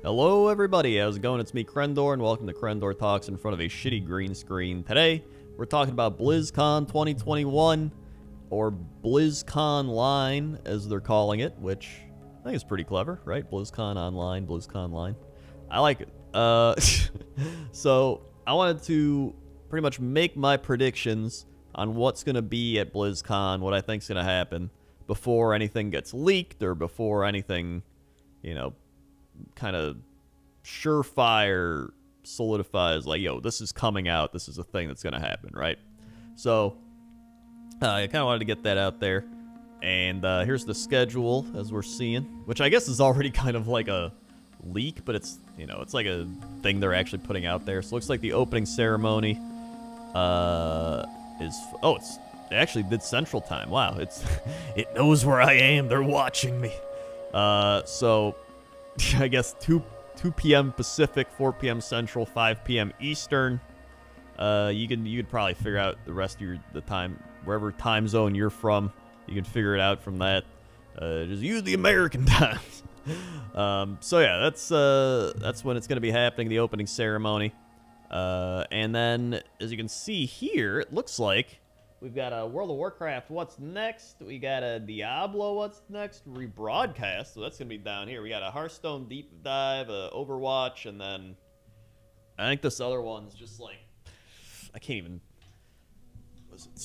Hello everybody, how's it going? It's me, Crendor, and welcome to Crendor Talks in front of a shitty green screen. Today, we're talking about BlizzCon 2021, or Blizzconline, as they're calling it, which I think is pretty clever, right? BlizzCon Online, BlizzConline. I like it. So, I wanted to pretty much make my predictions on what's going to be at BlizzCon, what I think's going to happen, before anything gets leaked, or before anything, you know, kind of surefire solidifies like, yo, this is coming out, this is a thing that's gonna happen, right? So I kind of wanted to get that out there, and here's the schedule as we're seeing, which I guess is already kind of like a leak, but it's, you know, it's like a thing they're actually putting out there. So it looks like the opening ceremony is, oh, they actually did Central Time. Wow, it knows where I am, they're watching me. So I guess 2 p.m. Pacific, 4 p.m. Central, 5 p.m. Eastern. You could probably figure out the rest of the time, wherever time zone you're from. You can figure it out from that. Just use the American times. So yeah, that's when it's going to be happening, the opening ceremony. And then, as you can see here, it looks like we've got a World of Warcraft, what's next? We got a Diablo, what's next? Rebroadcast, so that's going to be down here. We got a Hearthstone deep dive, a Overwatch, and then I think this other one's just like, I can't even, was it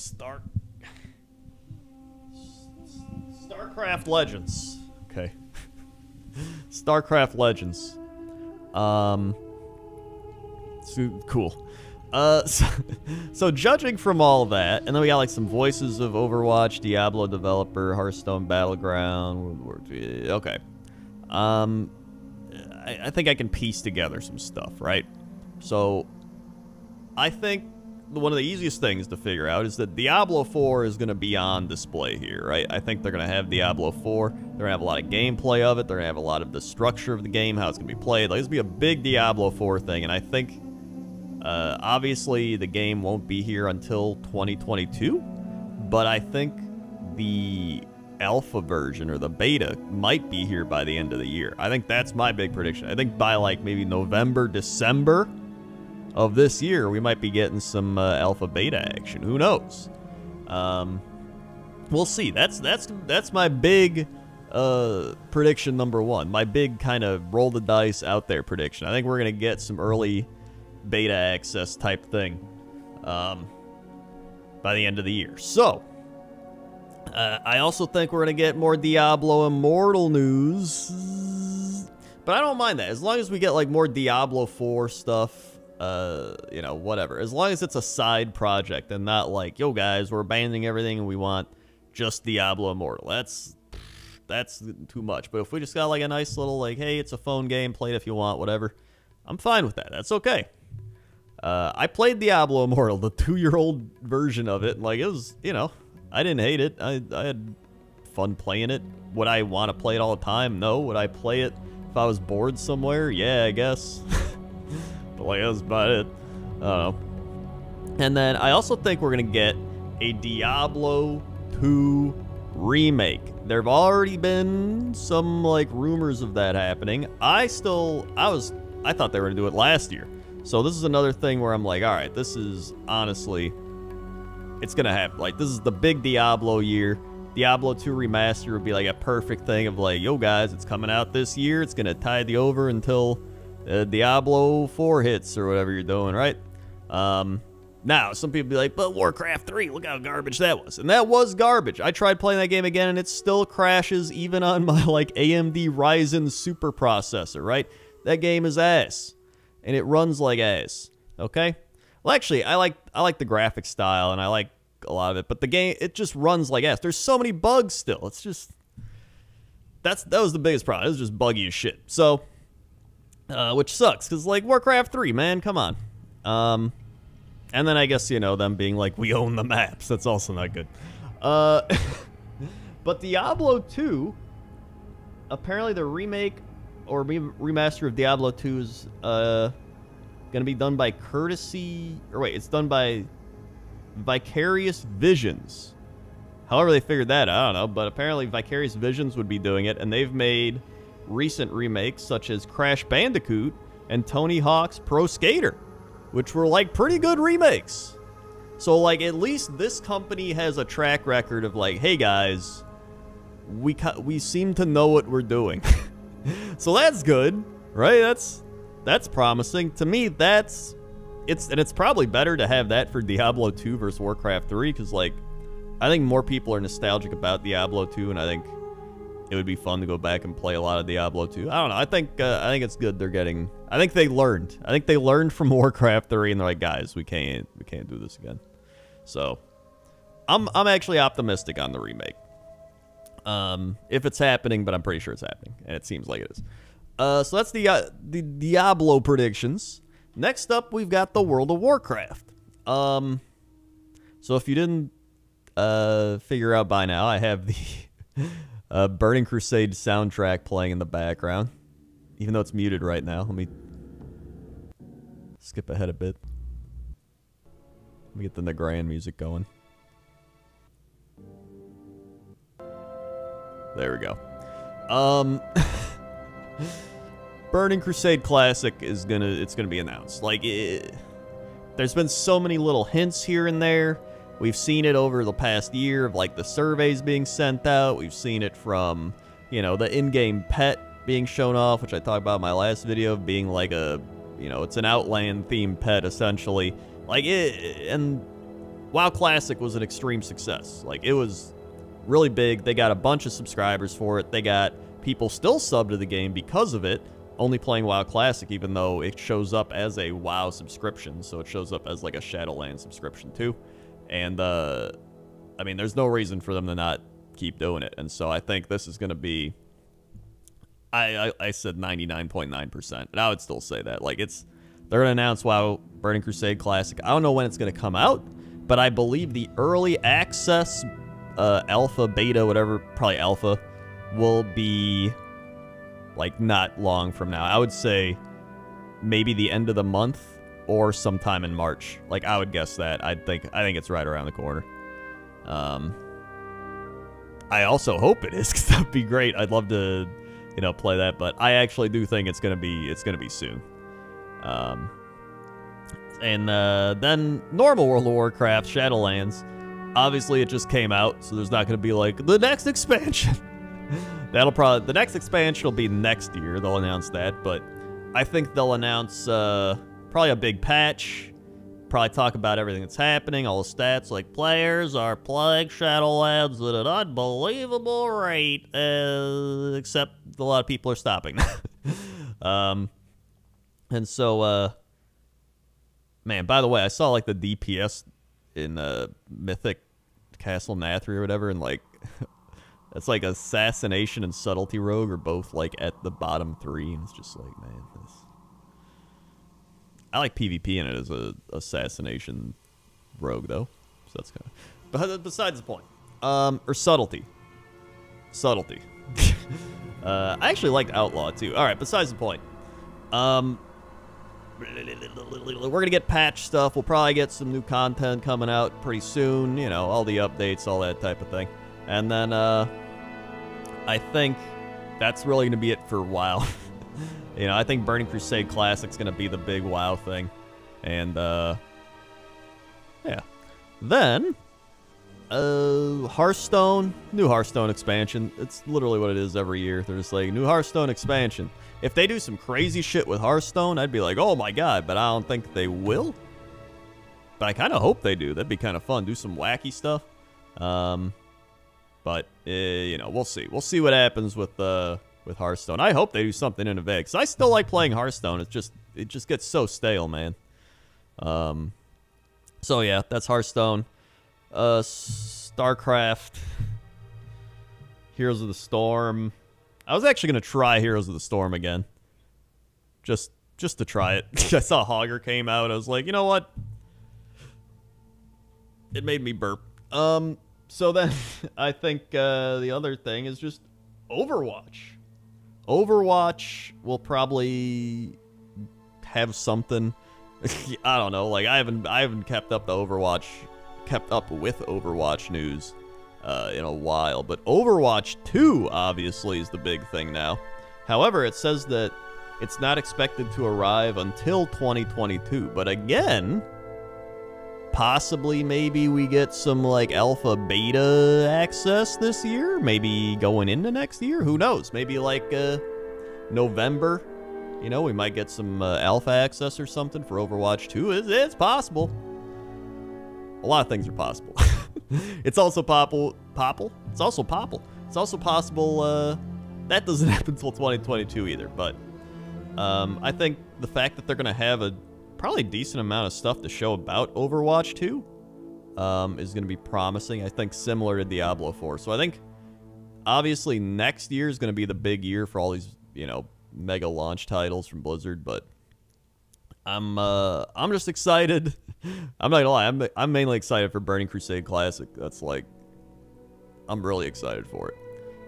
StarCraft Legends. Okay. StarCraft Legends. Cool. So judging from all that, and then we got like some voices of Overwatch, Diablo developer, Hearthstone Battleground, okay. I think I can piece together some stuff, right? So I think one of the easiest things to figure out is that Diablo 4 is going to be on display here, right? I think they're going to have Diablo 4. They're going to have a lot of gameplay of it. They're going to have a lot of the structure of the game, how it's going to be played. Like, it's going to be a big Diablo 4 thing, and I think obviously, the game won't be here until 2022, but I think the alpha version or the beta might be here by the end of the year. I think that's my big prediction. I think by like maybe November, December of this year, we might be getting some alpha beta action. Who knows? We'll see. That's my big prediction number one. My big kind of roll the dice out there prediction. I think we're gonna get some early beta access type thing by the end of the year. So I also think we're going to get more Diablo Immortal news, but I don't mind that as long as we get like more Diablo 4 stuff, you know, whatever, as long as it's a side project and not like, yo guys, we're abandoning everything and we want just Diablo Immortal. That's too much. But if we just got like a nice little like, hey, it's a phone game, play it if you want, whatever, I'm fine with that. That's okay. I played Diablo Immortal, the 2-year-old version of it. Like, it was, you know, I didn't hate it. I had fun playing it. Would I want to play it all the time? No. Would I play it if I was bored somewhere? Yeah, I guess. But, like, that's about it. I don't know. And then I also think we're going to get a Diablo 2 remake. There have already been some, like, rumors of that happening. I thought they were going to do it last year. So this is another thing where I'm like, all right, this is honestly, it's going to happen. Like, this is the big Diablo year. Diablo 2 Remaster would be like a perfect thing of like, yo guys, it's coming out this year. It's going to tide you over until Diablo 4 hits or whatever you're doing, right? Now, some people be like, but Warcraft 3, look how garbage that was. And that was garbage. I tried playing that game again and it still crashes even on my like AMD Ryzen super processor, right? That game is ass. And it runs like ass, okay? Well, actually, I like the graphic style, and I like a lot of it, but the game, it just runs like ass. There's so many bugs still. It's just, that was the biggest problem. It was just buggy as shit. So, which sucks, because, like, Warcraft 3, man, come on. And then I guess, you know, them being like, we own the maps. That's also not good. But Diablo 2, apparently the remake or remaster of Diablo 2 is going to be done by it's done by Vicarious Visions. However they figured that out, I don't know, but apparently Vicarious Visions would be doing it, and they've made recent remakes such as Crash Bandicoot and Tony Hawk's Pro Skater, which were like pretty good remakes. So like at least this company has a track record of like, hey guys, we seem to know what we're doing. So that's good, right? That's promising. To me, it's probably better to have that for Diablo 2 versus Warcraft 3, because like I think more people are nostalgic about Diablo 2, and I think it would be fun to go back and play a lot of Diablo 2. I don't know. I think it's good they're getting. I think they learned. I think they learned from Warcraft 3, and they're like, guys, we can't do this again. So I'm actually optimistic on the remake. If it's happening, but I'm pretty sure it's happening, and it seems like it is. So that's the Diablo predictions. Next up, we've got the World of Warcraft. So if you didn't figure out by now, I have the Burning Crusade soundtrack playing in the background, even though it's muted right now. Let me skip ahead a bit. Let me get the Nagran music going. There we go. Burning Crusade Classic is gonna be announced. Like, there's been so many little hints here and there. We've seen it over the past year of like the surveys being sent out. We've seen it from, you know, the in-game pet being shown off, which I talked about in my last video, of being like a, you know, it's an Outland themed pet essentially. Like and WoW Classic was an extreme success. Like, it was really big. They got a bunch of subscribers for it. They got people still subbed to the game because of it, only playing WoW Classic, even though it shows up as a WoW subscription. So it shows up as like a Shadowlands subscription too. And, I mean, there's no reason for them to not keep doing it. And so I think this is going to be, I said 99.9%, and I would still say that. Like, they're going to announce WoW Burning Crusade Classic. I don't know when it's going to come out, but I believe the early access, alpha, beta, whatever, probably alpha, will be, like, not long from now. I would say maybe the end of the month or sometime in March. Like, I would guess that. I think it's right around the corner. I also hope it is, because that'd be great. I'd love to, you know, play that, but I actually do think it's gonna be soon. And then normal World of Warcraft, Shadowlands. Obviously, it just came out, so there's not gonna be like the next expansion. The next expansion will be next year. They'll announce that, but I think they'll announce probably a big patch. Probably talk about everything that's happening, all the stats, like players are playing Shadowlands at an unbelievable rate, except a lot of people are stopping. And so, man, by the way, I saw like the DPS in Mythic Castle Nathri or whatever, and like, it's like Assassination and Subtlety Rogue are both like at the bottom 3, and it's just like, man, I like PvP in it as a Assassination Rogue, though. So that's kind of... But besides the point. Or Subtlety. Subtlety. I actually liked Outlaw, too. Alright, besides the point. We're going to get patch stuff. We'll probably get some new content coming out pretty soon. You know, all the updates, all that type of thing. And then, I think that's really going to be it for a while. You know, I think Burning Crusade Classic's going to be the big WoW thing. And, yeah. Then, Hearthstone, new Hearthstone expansion. It's literally what it is every year. They're just like, new Hearthstone expansion. If they do some crazy shit with Hearthstone, I'd be like, oh my god, but I don't think they will. But I kind of hope they do. That'd be kind of fun. Do some wacky stuff. But, you know, we'll see. We'll see what happens with Hearthstone. I hope they do something innovative, because I still like playing Hearthstone. It just gets so stale, man. So yeah, that's Hearthstone. StarCraft, Heroes of the Storm. I was actually gonna try Heroes of the Storm again, just to try it. I saw Hogger came out. I was like, you know what? It made me burp. So then I think the other thing is just Overwatch. Overwatch will probably have something. I don't know. Like, I haven't kept up with Overwatch news in a while. But Overwatch 2 obviously is the big thing now. However, it says that it's not expected to arrive until 2022. But again, possibly maybe we get some like alpha beta access this year, maybe going into next year, who knows, maybe like November, you know, we might get some alpha access or something for Overwatch 2. It's possible. A lot of things are possible. It's also it's also possible that doesn't happen until 2022 either, but I think the fact that they're gonna have a probably decent amount of stuff to show about Overwatch 2 is going to be promising. I think similar to Diablo 4. So I think obviously next year is going to be the big year for all these, you know, mega launch titles from Blizzard. But I'm just excited. I'm not gonna lie. I'm mainly excited for Burning Crusade Classic. That's like, I'm really excited for it.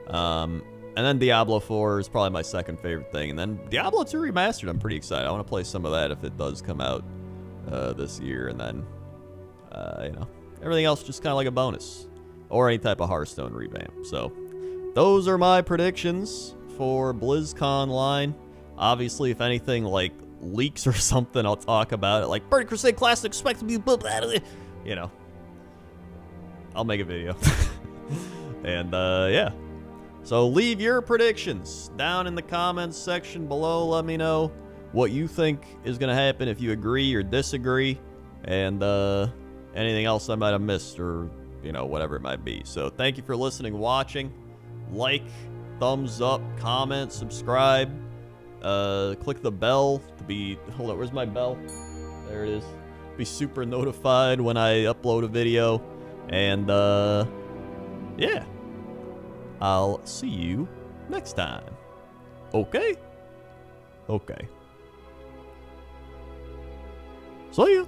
And then Diablo 4 is probably my second favorite thing. And then Diablo 2 Remastered, I'm pretty excited. I want to play some of that if it does come out this year. And then, you know, everything else just kind of like a bonus. Or any type of Hearthstone revamp. So, those are my predictions for BlizzConline. Obviously, if anything, like, leaks or something, I'll talk about it. Like, Burning Crusade Classic expected to be... You know. I'll make a video. And, yeah. So leave your predictions down in the comments section below. Let me know what you think is going to happen, if you agree or disagree, and anything else I might have missed, or, you know, whatever it might be. So thank you for listening, watching. Like, thumbs up, comment, subscribe. Click the bell to be... Hold on, where's my bell? There it is. Be super notified when I upload a video. And, yeah. I'll see you next time. Okay? Okay. See ya.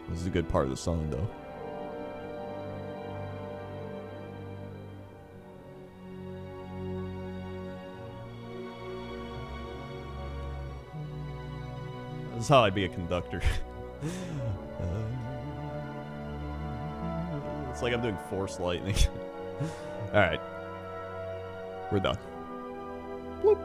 This is a good part of the song, though. This is how I'd be a conductor. It's like I'm doing Force Lightning. Alright. We're done. Bloop.